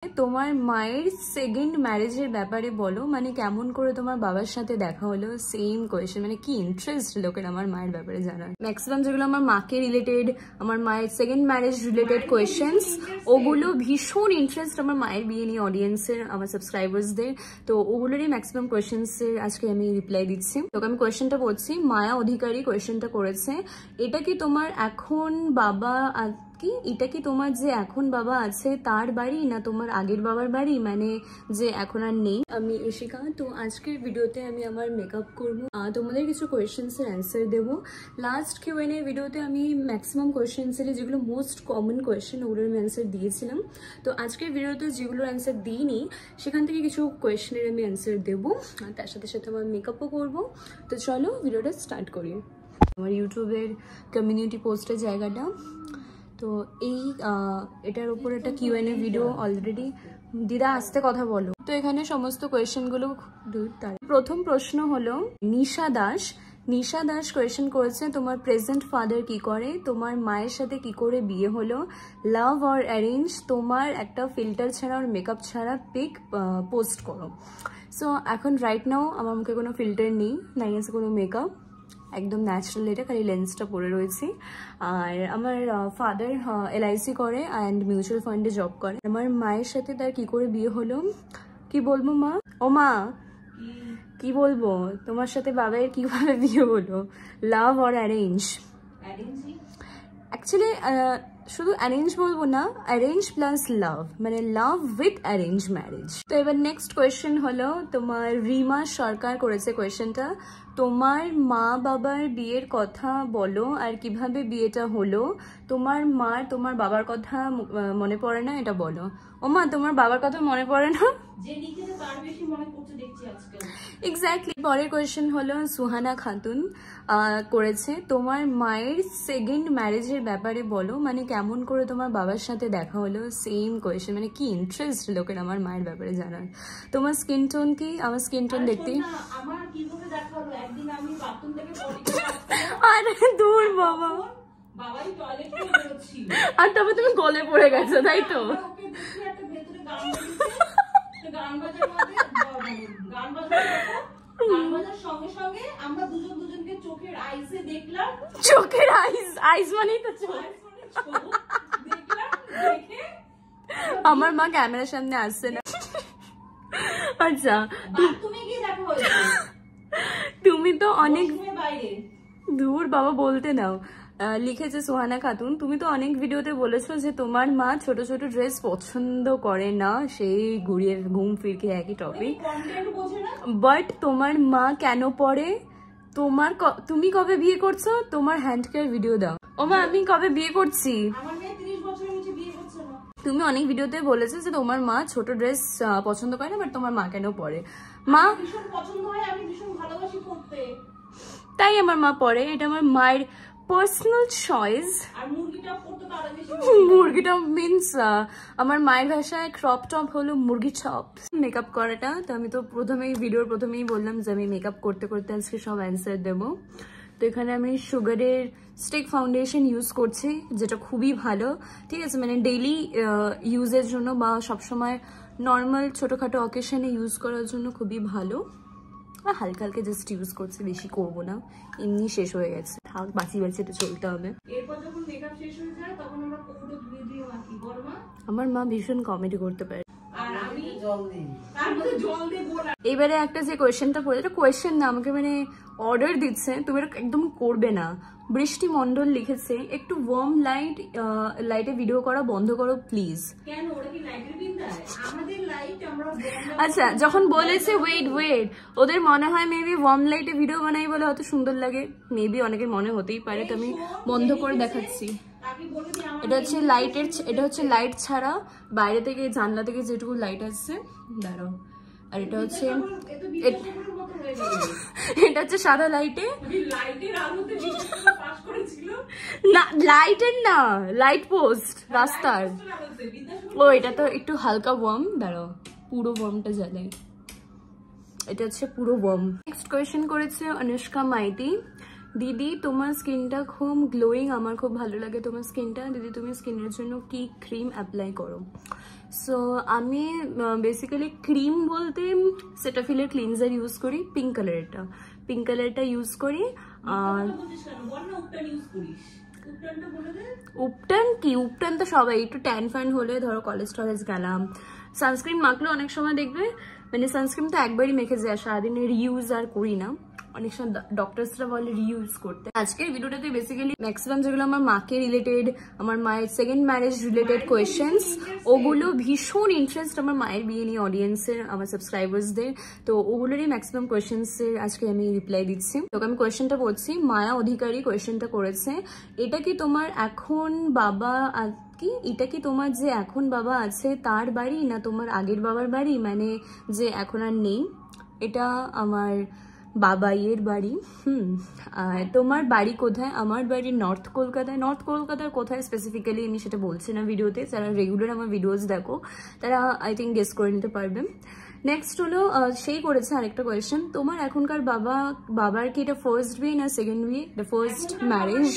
তোমার মায়ের সেকেন্ড ম্যারেজের ব্যাপারে বলো, মানে কেমন করে তোমার বাবার সাথে দেখা হলো, সেম কোয়েশ্চেন, মানে কি ইন্টারেস্ট লোকের আমার মায়ের ব্যাপারে জানার। ম্যাক্সিমাম যেগুলো আমার মাকে রিলেটেড, আমার মায়ের সেকেন্ড ম্যারেজ রিলেটেড কোয়েশ্চেন্স, ওগুলো ভীষণ ইন্টারেস্ট আমার মায়ের বিয়ে নিয়ে অডিয়েন্সের, আমার সাবস্ক্রাইবার্সদের। তো ওগুলোরই ম্যাক্সিমাম কোয়েশ্চেন্সের আজকে আমি রিপ্লাই দিচ্ছি। তোকে আমি কোয়েশ্চেনটা বলছি, মায়া অধিকারী কোয়েশ্চেনটা করেছে, এটা কি তোমার এখন বাবা কি, এটা কি তোমার যে এখন বাবা আছে তার বাড়ি, না তোমার আগের বাবার বাড়ি, মানে যে এখন আর নেই? আমি ইশিকা। তো আজকের ভিডিওতে আমি আমার মেকআপ করবো, তোমাদের কিছু কোয়েশ্চেন্সের অ্যান্সার দেবো। লাস্ট Q&A ভিডিওতে আমি ম্যাক্সিমাম কোয়েশ্চেন্সের যেগুলো মোস্ট কমন কোয়েশ্চেন ওগুলোর আমি অ্যান্সার দিয়েছিলাম। তো আজকের ভিডিওতে যেগুলোর অ্যান্সার দিইনি সেখান থেকে কিছু কোয়েশ্চেনের আমি অ্যান্সার দেবো, আর তার সাথে সাথে আমার মেকআপও করবো। তো চলো ভিডিওটা স্টার্ট করি। আমার ইউটিউবের কমিউনিটি পোস্টের জায়গাটা, তো এই এটার উপর একটা Q&A ভিডিও অলরেডি। দিদা আস্তে কথা বলো। তো এখানে সমস্ত কোয়েশ্চেনগুলো প্রথম প্রশ্ন হলো নিশা দাস কোয়েশ্চেন করেছে, তোমার প্রেজেন্ট ফাদার কি করে, তোমার মায়ের সাথে কি করে বিয়ে হলো, লাভ অর অ্যারেঞ্জ, তোমার একটা ফিল্টার ছাড়া আর মেকআপ ছাড়া পিক পোস্ট করো। সো এখন রাইট নাও আমার মুখে কোনো ফিল্টার নেই, নাই আছে কোনো মেকআপ, একদম ন্যাচারাল, এটা খালি লেন্সটা পরে রয়েছি। আর আমার ফাদার LIC করে অ্যান্ড মিউচুয়াল ফান্ডে জব করে। আমার মায়ের সাথে তার কি করে বিয়ে হলো, কি বলবো মা, ও মা কি বলবো, তোমার সাথে বাবার কিভাবে বিয়ে হলো, লাভ অর অ্যারেঞ্জ? অ্যাকচুয়ালি শুধু অ্যারেঞ্জ বলবো না, অ্যারেঞ্জ প্লাস লাভ, মানে লাভ উইথ অ্যারেঞ্জ ম্যারেজ। তো এবার নেক্সট কোয়েশ্চেন হলো, তোমার রিমা সরকার করেছে কোয়েশ্চেনটা, তোমার মা বাবার বিয়ের কথা বলো আর কিভাবে বিয়েটা হলো, তোমার বাবার কথা মনে পড়ে না, এটা বলো। ও মা তোমার বাবার কথা মনে পড়ে না? এক্স্যাক্টলি। পরের কোয়েশ্চেন হলো সুহানা খাতুন করেছে, তোমার মায়ের সেকেন্ড ম্যারেজের ব্যাপারে বলো, মানে কেমন করে তোমার বাবার সাথে দেখা হলো, সেম কোয়েশ্চেন, মানে কি ইন্টারেস্ট লোকের আমার মায়ের ব্যাপারে জানার। তোমার স্কিন টোন কি? আমার স্কিন টোন দেখতে আরে দূর বাবা, আর তারপর তুমি গলে পড়ে গেছো তাই তো? চোখের আইস মানেই তো চোখ। আমার মা ক্যামেরার সামনে আসছে না। আচ্ছা তুমি তো অনেক দূর বাবা বলতে নাও। লিখেছে সোহানা খাতুন, তুমি তো অনেক ভিডিওতে বলেছো যে তোমার মা ছোট ছোট ড্রেস পছন্দ করে না, সেই ঘুম ফিরকে একই টপিক, বাট তোমার মা কেন পরে, তুমি কবে বিয়ে করছো, তোমার হ্যান্ড কেয়ার ভিডিও দাও। ও মা আমি কবে বিয়ে করছি? তুমি অনেক ভিডিওতে বলেছো যে তোমার মা ছোট ড্রেস পছন্দ করে না, বাট তোমার মা কেন পরে? মা তাই আমার মা পরে, এটা আমার মায়ের পার্সোনাল চয়েস। মুরগিটা মিন্স আমার মায়ের ভাষায় ক্রপ টপ হলো মুরগি চপ। মেকআপ করাটা তো আমি তো ভিডিওর প্রথমেই বললাম যে আমি মেকআপ করতে করতে আজকে সব অ্যান্সার দেবো। তো এখানে আমি সুগারের স্টিক ফাউন্ডেশন ইউজ করছি, যেটা খুবই ভালো, ঠিক আছে, মানে ডেইলি ইউজের জন্য বা সবসময় নর্মাল ছোটোখাটো অকেশনে ইউজ করার জন্য খুবই ভালো। হালকা হালকা জাস্ট ইউজ করছি, বেশি করবো না, এমনি শেষ হয়ে গেছে, বাঁচি এটা চলতে হবে। আমার মা ভীষণ কমেডি করতে পারে। এবারে একটা যে কোয়েশ্চেনটা পড়ে, এটা কোয়েশ্চেন না, আমাকে মানে অর্ডার দিচ্ছে, তুমি এটা একদম করবে না। বৃষ্টি মন্ডল লিখেছে, একটু ওয়ার্ম লাইটে ভিডিও করা বন্ধ করো প্লিজ। আচ্ছা যখন বলেছে ওয়েট ওদের মনে হয় মেবি ওয়ার্ম লাইটে ভিডিও বানাই বলে হয়তো সুন্দর লাগে, মেবি অনেকের মনে হতেই পারে, তো আমি বন্ধ করে দেখাচ্ছি। এটা হচ্ছে লাইট ছাড়া, বাইরে থেকে জানলা থেকে যেটুকু লাইট আসছে, দাঁড়াও। আর এটা হচ্ছে সাদা লাইটে, না লাইটের না, লাইট পোস্ট রাস্তার। ও এটা তো একটু হালকা ওয়ার্ম, দাঁড়াও পুরো ওয়ার্মটা জ্বালাই, এটা হচ্ছে পুরো ওয়ার্ম। নেক্সট কোয়েশ্চেন করেছে অনুষ্কা মাইতি, দিদি তোমার স্কিনটা খুব গ্লোয়িং, আমার খুব ভালো লাগে তোমার স্কিনটা, দিদি তুমি স্কিনের জন্য কি ক্রিম অ্যাপ্লাই করো? সো আমি বেসিক্যালি ক্রিম বলতে সেটাফিলের ক্লিনজার ইউজ করি, পিঙ্ক কালারটা ইউজ করি। আর উপটান তো সবাই, একটু ট্যান ফ্যান হলে ধরো কলেজ টলেজ গেলাম, সানস্ক্রিন মাখলে অনেক সময় দেখবে মানে সানস্ক্রিন তো একবারই মেখে যায়, সারাদিনে রিইউজ আর করি না, অনেক সময় ডক্টরসরা বলে রিইউজ করতে। আজকের ভিডিওটাতে বেসিক্যালি ম্যাক্সিমাম যেগুলো আমার মাকে রিলেটেড, আমার মায়ের সেকেন্ড ম্যারেজ রিলেটেড কোয়েশ্চেন্স, ওগুলো ভীষণ ইন্টারেস্ট আমার মায়ের বিয়ে নিয়ে অডিয়েন্সের, আমার সাবস্ক্রাইবার্সদের, তো ওগুলোরই ম্যাক্সিমাম কোয়েশ্চেন্সের আজকে আমি রিপ্লাই দিচ্ছি। তোকে আমি কোয়েশ্চেনটা বলছি, মায়া অধিকারী কোয়েশ্চেনটা করেছে, এটা কি তোমার এখন বাবা এটা কি তোমার যে এখন বাবা আছে তার বাড়ি না তোমার আগের বাবার বাড়ি, মানে যে এখন আর নেই? এটা আমার বাবাইয়ের বাড়ি। আর তোমার বাড়ি কোথায়? আমার বাড়ি নর্থ কলকাতায়। নর্থ কলকাতার কোথায় স্পেসিফিক্যালি আমি সেটা বলছি না ভিডিওতে, যারা রেগুলার আমার ভিডিওস দেখো তারা আই থিঙ্ক গেস করে নিতে পারবে। নেক্সট হলো সেই করেছে আরেকটা কোয়েশ্চেন, তোমার এখনকার বাবার কি এটা ফার্স্ট বিয়ে না সেকেন্ড বিয়ে? এটা ফার্স্ট ম্যারেজ।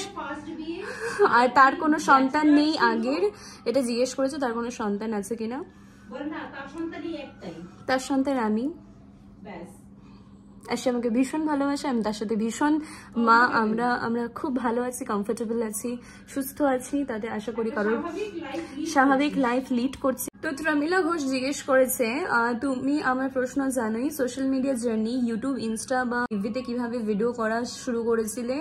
আর তার কোনো সন্তান নেই আগের, এটা জিজ্ঞেস করেছে তার কোনো সন্তান আছে কিনা। তার সন্তান আমি। সে আমাকে ভীষণ ভালোবাসে, আমি তার সাথে ভীষণ মা আমরা খুব ভালো আছি, কমফোর্টেবল আছি, সুস্থ আছি, তাতে আশা করি কারোর স্বাভাবিক লাইফ লিড করছি। তো ত্রমিলা ঘোষ জিজ্ঞেস করেছে, তুমি আমার প্রশ্ন জানোই, social media journey YouTube, Insta বা টিভিতে কিভাবে ভিডিও করা শুরু করেছিলে?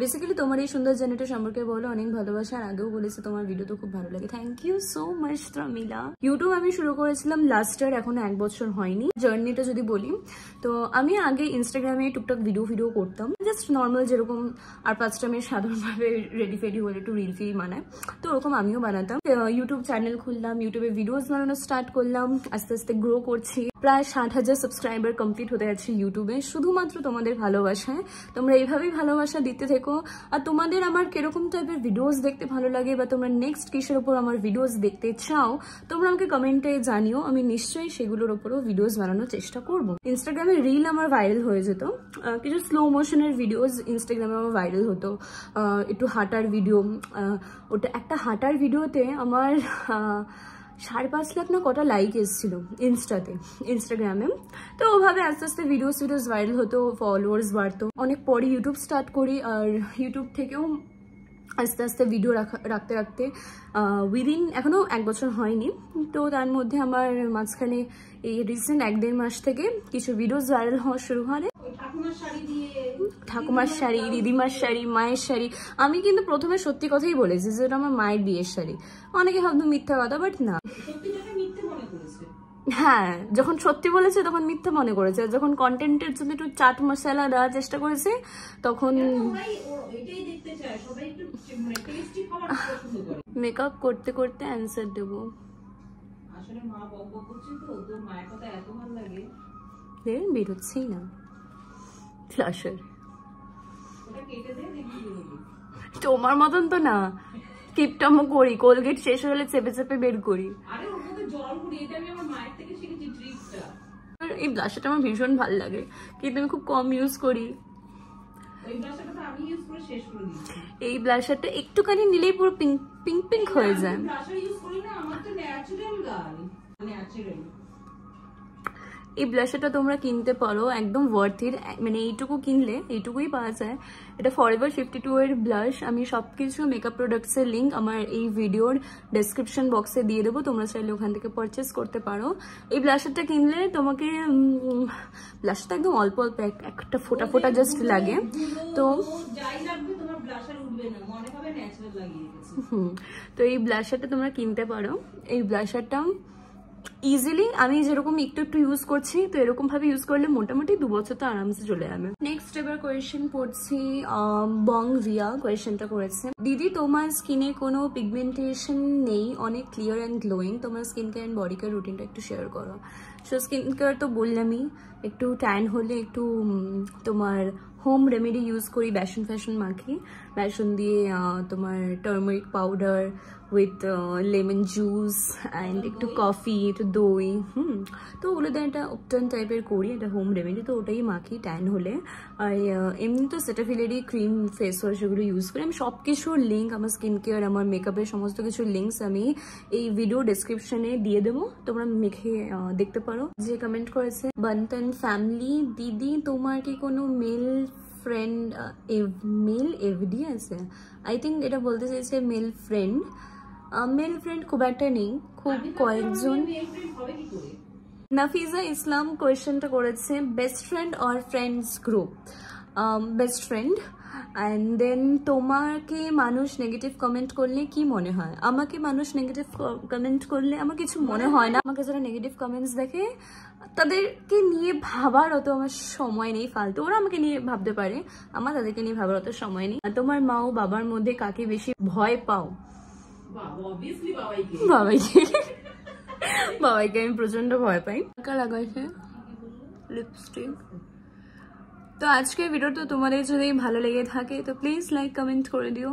বেসিক্যালি তোমার এই সুন্দর জার্নিটা সম্পর্কে বলো, অনেক ভালোবাসা। আর আগেও বলেছে তোমার ভিডিও তো খুব ভালো লাগে। Thank you so much Tromila. YouTube আমি শুরু করেছিলাম লাস্ট ইয়ার, এখনো 1 বছর হয়নি। জার্নিটা যদি বলি, তো আমি আগে ইনস্টাগ্রামে টুকটাক ভিডিও করতাম, জাস্ট নর্মাল যেরকম আর 5টা মেয়ে সাধারণভাবে রেডি ফেডি হলে একটু রিল ফিল বানায়, তো ওরকম আমিও বানাতাম। ইউটিউব চ্যানেল খুললাম, ইউটিউবে ভিডিওস বানানো স্টার্ট করলাম, আস্তে আস্তে গ্রো করছি, প্রায় 60,000 সাবস্ক্রাইবার কমপ্লিট হতে যাচ্ছে ইউটিউবে, শুধুমাত্র তোমাদের ভালোবাসায়। তোমরা এইভাবেই ভালোবাসা দিতে থেকো। আর তোমাদের আমার কিরকম টাইপের ভিডিওস দেখতে ভালো লাগে বা তোমরা নেক্সট কিসের ওপর আমার ভিডিওস দেখতে চাও, তোমরা আমাকে কমেন্টে জানিও, আমি নিশ্চয়ই সেগুলোর ওপরও ভিডিওস বানানোর চেষ্টা করবো। ইনস্টাগ্রামে রিল আমার ভাইরাল হয়ে যেত, কিছু স্লো মোশনের ভিডিওস ইনস্টাগ্রামে আমার ভাইরাল হতো, একটু হাঁটার ভিডিও। ওটা একটা হাঁটার ভিডিওতে আমার 5.5 লাখ না কটা লাইক এসেছিল ইনস্টাগ্রামে। তো ওভাবে আস্তে আস্তে ভিডিওস ভাইরাল হতো, ফলোয়ার্স বাড়তো। অনেক পরে ইউটিউব স্টার্ট করি, আর ইউটিউব থেকেও আস্তে আস্তে ভিডিও রাখতে রাখতে উইদিন এখনো 1 বছর হয়নি, তো তার মধ্যে আমার মাঝখানে এই রিসেন্ট 1-1.5 মাস থেকে কিছু ভিডিওস ভাইরাল হওয়া শুরু হয়। ঠাকুমার শাড়ি, দিদিমার শাড়ি, মায়ের শাড়ি। আমি কিন্তু প্রথমে সত্যি কথাই বলেছি যে এটা আমার মায়ের বিয়ের শাড়ি। অনেকে ভাবতো মিথ্যা কথা, বাট না, হ্যাঁ, যখন সত্যি বলেছে তখন মিথ্যা মনে করেছে, যখন কন্টেন্টের জন্য একটু চাট মশলা দেওয়ার চেষ্টা করেছে তখন মেকআপ করতে করতে অ্যান্সার দেবো। বেরোচ্ছেই না ফ্লাশার, তোমার মতন তো না, কিপটামো করি, কোলগেট শেষ হলে চেপে চেপে বের করি। এই ব্লাশটা আমার ভীষণ ভালো লাগে, কিন্তু আমি খুব কম ইউজ করি। এই ব্লাশারটা একটুখানি নিলেই পুরো পিঙ্ক পিঙ্ক হয়ে যায়। এই ব্লাশারটা তোমরা কিনতে পারো, একদম ওয়ার্থ ইট, মানে এইটুকু কিনলে এইটুকুই পাওয়া যায়। এটা ফরএভার 52 এর ব্লাশ। আমি সবকিছু মেকআপ প্রোডাক্টসের লিঙ্ক আমার এই ভিডিওর ডেসক্রিপশন বক্সে দিয়ে দেবো, তোমরা চাইলে ওখান থেকে পারচেস করতে পারো। এই ব্লাশারটা কিনলে তোমাকে, ব্লাশটা একদম অল্প অল্প একটা ফোটা ফোটা জাস্ট লাগে, তো তো এই ব্লাশারটা তোমরা কিনতে পারো। এই ব্লাশারটা ইজিলি আমি যেরকম একটু ইউজ করছি, তো এরকম ভাবে ইউজ করলে মোটামুটি 2 বছর তো আরামসে চলে যাবে। নেক্সট এবার কোয়েশ্চেন পড়ছি, বং রিয়া কোয়েশ্চেনটা করেছে, দিদি তোমার স্কিনে কোনো পিগমেন্টেশন নেই, অনেক ক্লিয়ার অ্যান্ড গ্লোয়িং, তোমার skin care and body care রুটিনটা একটু শেয়ার করো। সো স্কিন কেয়ার তো বললামই, একটু ট্যান হলে একটু তোমার হোম রেমেডি ইউজ করি, বেসন মাখি, বেসন দিয়ে তোমার turmeric powder with lemon juice and একটু কফি, একটু দই, তো ওগুলো দিয়ে একটা উপটান টাইপের করি, একটা হোম রেমেডি, তো ওটাই মাখি ট্যান হলে। আর এমনি তো সেটাফিলেরই ক্রিম ফেস ওয়াশ এগুলো ইউজ করি। আমি সব কিছুর লিঙ্ক, আমার স্কিন কেয়ার, আমার মেকআপের সমস্ত কিছুর লিঙ্কস আমি এই ভিডিও ডেসক্রিপশনে দিয়ে দেবো, তোমরা মেখে দেখতে পারো। যে কমেন্ট করেছে বানতন ফ্যামিলি, দিদি তোমার কি কোনো মেল ফ্রেন্ড, মেল এফডি আছে? আই থিঙ্ক এটা বলতে চাইছে মেল ফ্রেন্ড। মেল ফ্রেন্ড খুব একটা নেই, খুব কয়েকজন। নাফিজা ইসলাম কোয়েশ্চেনটা করেছে best friend or friends group? Best friend. And then তোমাকে মানুষ নেগেটিভ কমেন্ট করলে কি মনে হয়? আমাকে মানুষ নেগেটিভ কমেন্ট করলে আমার কিছু মনে হয় না। আমাকে যারা নেগেটিভ কমেন্টস দেখে তাদেরকে নিয়ে ভাবার অত আমার সময় নেই, ফালতু। ওরা আমাকে নিয়ে ভাবতে পারে, আমার তাদেরকে নিয়ে ভাবার অত সময় নেই। তোমার মা ও বাবার মধ্যে কাকে বেশি ভয় পাও? বাবাইকে। বাবাইকে আমি প্রচন্ড ভয় পাই। লাগাইছে লিপস্টিক। তো আজকের ভিডিওটা তোমাদের যদি ভালো লেগে থাকে তো প্লিজ লাইক কমেন্ট করে দিও।